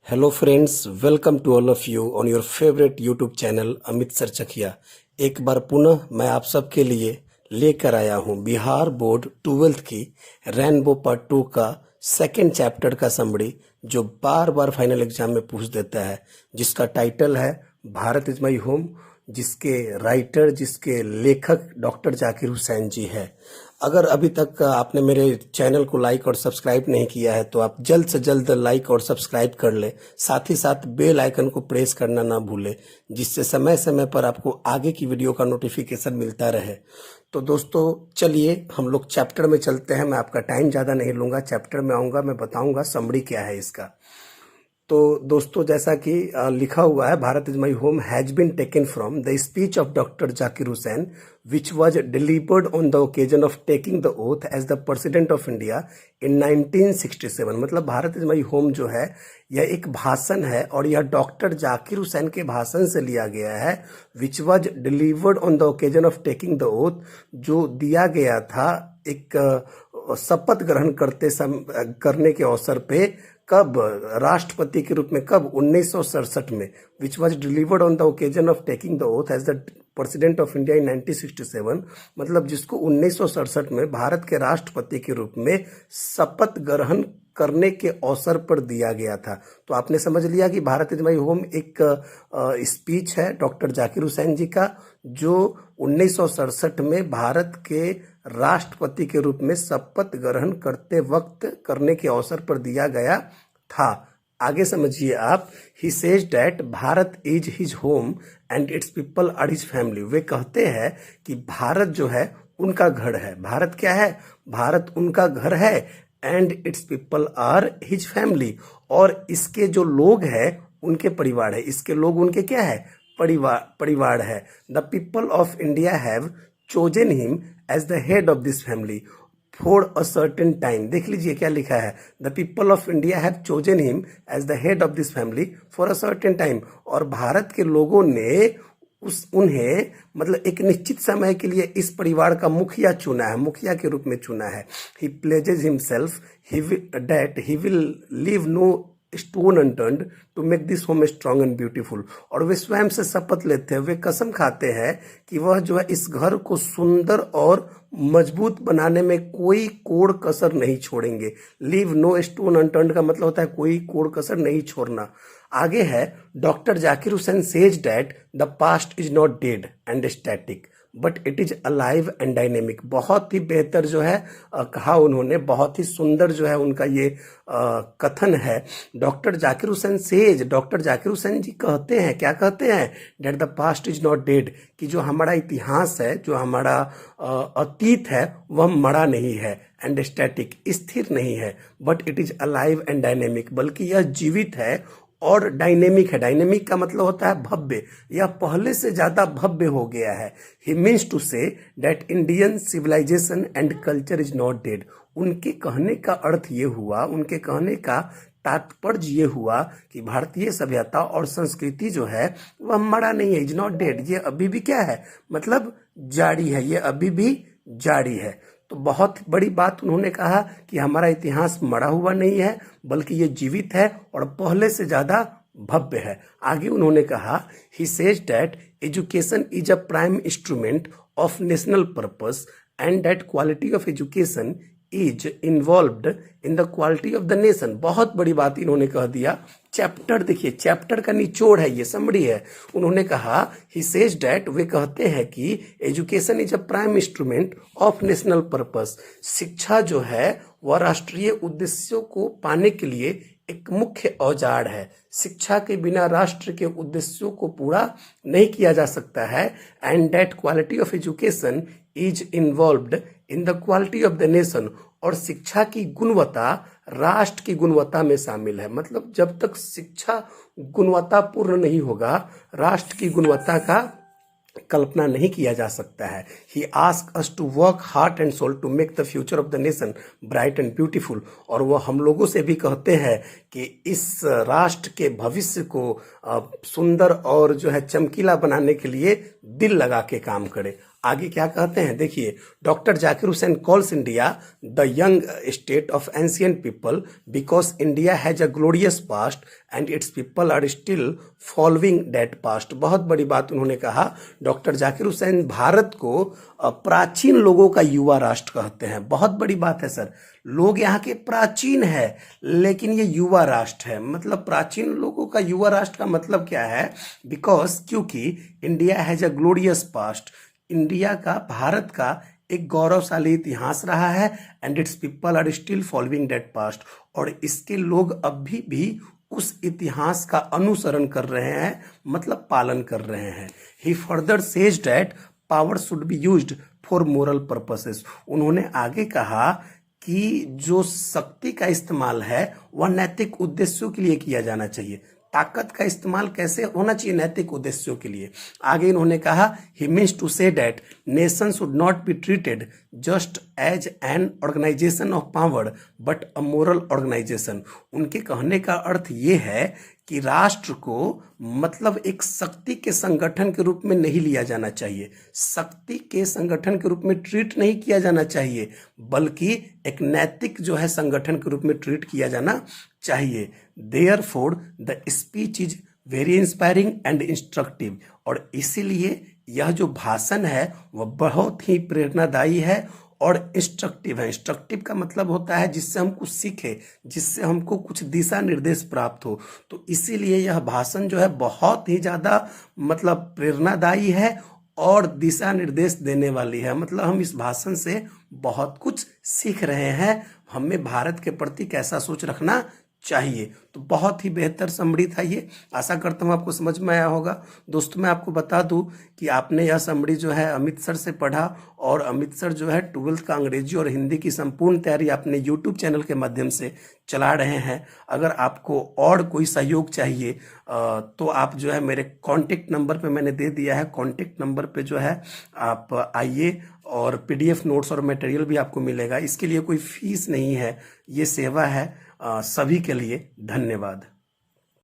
Hello friends, welcome to all of you on your favourite YouTube channel Amit Sarchakiya. एक बार पुनः मैं आप सबके लिए लेकर आया हूं बिहार बोर्ड 12th की रेनबो पार्ट 2 का सेकंड चैप्टर का समरी, जो बार बार फाइनल एग्जाम में पूछ देता है, जिसका टाइटल है भारत इज माई होम, जिसके राइटर, जिसके लेखक डॉक्टर जाकिर हुसैन जी है। अगर अभी तक आपने मेरे चैनल को लाइक और सब्सक्राइब नहीं किया है तो आप जल्द से जल्द लाइक और सब्सक्राइब कर ले। साथ ही साथ बेल आइकन को प्रेस करना ना भूले, जिससे समय समय पर आपको आगे की वीडियो का नोटिफिकेशन मिलता रहे। तो दोस्तों चलिए हम लोग चैप्टर में चलते हैं। मैं आपका टाइम ज़्यादा नहीं लूँगा, चैप्टर में आऊँगा, मैं बताऊँगा समरी क्या है इसका। तो दोस्तों जैसा कि लिखा हुआ है, Bharat is my home has been taken from the speech of doctor Zakir Hussain which was delivered on the occasion of taking the oath as the president of India in 1967। मतलब भारत इज माई होम जो है यह एक भाषण है और यह डॉक्टर जाकिर हुसैन के भाषण से लिया गया है। विच was delivered on the occasion of taking the oath, जो दिया गया था एक शपथ ग्रहण करने के अवसर पे। कब? राष्ट्रपति के रूप में। कब? 1967 में। Which was delivered on the occasion of taking the oath as the president of India in 1967। मतलब जिसको 1967 में भारत के राष्ट्रपति के रूप में शपथ ग्रहण करने के अवसर पर दिया गया था। तो आपने समझ लिया कि भारत इज माई होम एक स्पीच है डॉक्टर जाकिर हुसैन जी का, जो 1967 में भारत के राष्ट्रपति के रूप में शपथ ग्रहण करते वक्त करने के अवसर पर दिया गया था। आगे समझिए आप। He says that Bharat is his home and its people are his family. वे कहते हैं कि भारत जो है उनका घर है। भारत क्या है? भारत उनका घर है। And its people are his family, और इसके जो लोग हैं उनके परिवार है। इसके लोग उनके क्या है? परिवार है। The people of India have chosen him as the head of this family for a certain time। देख लीजिए क्या लिखा है। The people of India have chosen him as the head of this family for a certain time। और भारत के लोगों ने उन्हें मतलब एक निश्चित समय के लिए इस परिवार का मुखिया चुना है, मुखिया के रूप में चुना है। He pledges himself that he will leave no stone unturned to make this home strong and beautiful. और वे स्वयं से शपथ लेते हैं, वे कसम खाते हैं कि वह जो है इस घर को सुंदर और मजबूत बनाने में कोई कोड़ कसर नहीं छोड़ेंगे। लीव नो स्टोन अनटर्न्ड का मतलब होता है कोई कोड़ कसर नहीं छोड़ना। आगे है, doctor Zakir Hussain says that the past is not dead and static but it is alive and dynamic. बहुत ही बेहतर जो है कहा उन्होंने, बहुत ही सुंदर जो है उनका ये कथन है। Doctor Zakir Hussain says, doctor Zakir Hussain ji कहते हैं, क्या कहते हैं? That the past is not dead, कि जो हमारा इतिहास है, जो हमारा अतीत है, वह मरा नहीं है। एंड स्टैटिक, स्थिर नहीं है। But it is alive and dynamic, बल्कि यह जीवित है और डायनेमिक है। डायनेमिक का मतलब होता है भव्य, यह पहले से ज्यादा भव्य हो गया है। He means to say that Indian civilisation and culture is not dead. उनके कहने का अर्थ ये हुआ, उनके कहने का तात्पर्य ये हुआ कि भारतीय सभ्यता और संस्कृति जो है वह मरा नहीं है, इज नॉट डेड। ये अभी भी क्या है? मतलब जारी है, ये अभी भी जारी है। तो बहुत बड़ी बात उन्होंने कहा कि हमारा इतिहास मरा हुआ नहीं है, बल्कि ये जीवित है और पहले से ज्यादा भव्य है। आगे उन्होंने कहा, he says that education is a prime instrument of national purpose and that quality of education is involved in the quality of the nation. बहुत बड़ी बात इन्होंने कह दिया। चैप्टर देखिए, चैप्टर का निचोड़ है, ये समरी है। उन्होंने कहा, ही सेज डैट, वे कहते हैं कि education is a prime instrument of national purpose. शिक्षा जो है वह राष्ट्रीय उद्देश्यों को पाने के लिए एक मुख्य औजार है। शिक्षा के बिना राष्ट्र के उद्देश्यों को पूरा नहीं किया जा सकता है। And that quality of education is involved in the quality of the nation, और शिक्षा की गुणवत्ता राष्ट्र की गुणवत्ता में शामिल है। मतलब जब तक शिक्षा गुणवत्तापूर्ण नहीं होगा, राष्ट्र की गुणवत्ता का कल्पना नहीं किया जा सकता है। He ask us to work heart and soul to make the future of the nation bright and beautiful. और वो हम लोगों से भी कहते हैं कि इस राष्ट्र के भविष्य को सुंदर और जो है चमकीला बनाने के लिए दिल लगा के काम करें। आगे क्या कहते हैं देखिए, doctor Zakir Hussain calls India the young state of ancient people because India has a glorious past and its people are still following that past. बहुत बड़ी बात उन्होंने कहा। डॉक्टर जाकिर हुसैन भारत को प्राचीन लोगों का युवा राष्ट्र कहते हैं। बहुत बड़ी बात है सर, लोग यहाँ के प्राचीन है लेकिन ये युवा राष्ट्र है। मतलब प्राचीन लोगों का युवा राष्ट्र का मतलब क्या है? बिकॉज क्योंकि India has a glorious past, India का, भारत का एक गौरवशाली इतिहास रहा है and its people are still following that past, और इसके लोग अभी भी उस इतिहास का अनुसरण कर रहे हैं, मतलब पालन कर रहे हैं। He further says that power should be used for moral purposes. उन्होंने आगे कहा कि जो शक्ति का इस्तेमाल है वह नैतिक उद्देश्यों के लिए किया जाना चाहिए। ताकत का इस्तेमाल कैसे होना चाहिए? नैतिक उद्देश्यों के लिए। आगे इन्होंने कहा he means to say that nation should not be treated just as an organisation of power but a moral organisation. उनके कहने का अर्थ ये है कि राष्ट्र को मतलब एक शक्ति के संगठन के रूप में नहीं लिया जाना चाहिए, शक्ति के संगठन के रूप में ट्रीट नहीं किया जाना चाहिए, बल्कि एक नैतिक जो है संगठन के रूप में ट्रीट किया जाना चाहिए। Therefore the speech is very inspiring and instructive. और इसीलिए यह जो भाषण है वह बहुत ही प्रेरणादायी है और इंस्ट्रक्टिव है। इंस्ट्रक्टिव का मतलब होता है जिससे हम कुछ सीखे, जिससे हमको कुछ दिशा निर्देश प्राप्त हो। तो इसीलिए यह भाषण जो है बहुत ही ज़्यादा मतलब प्रेरणादायी है और दिशा निर्देश देने वाली है। मतलब हम इस भाषण से बहुत कुछ सीख रहे हैं, हमें भारत के प्रति कैसा सोच रखना चाहिए। तो बहुत ही बेहतर समरी था ये। आशा करता हूँ आपको समझ में आया होगा। दोस्तों मैं आपको बता दूं कि आपने यह समरी जो है अमित सर से पढ़ा, और अमित सर जो है 12th का अंग्रेजी और हिंदी की संपूर्ण तैयारी अपने यूट्यूब चैनल के माध्यम से चला रहे हैं। अगर आपको और कोई सहयोग चाहिए तो आप जो है मेरे कॉन्टेक्ट नंबर पे मैंने दे दिया है, कॉन्टेक्ट नंबर पे जो है आप आइए और PDF नोट्स और मटेरियल भी आपको मिलेगा। इसके लिए कोई फीस नहीं है, ये सेवा है सभी के लिए। धन्यवाद।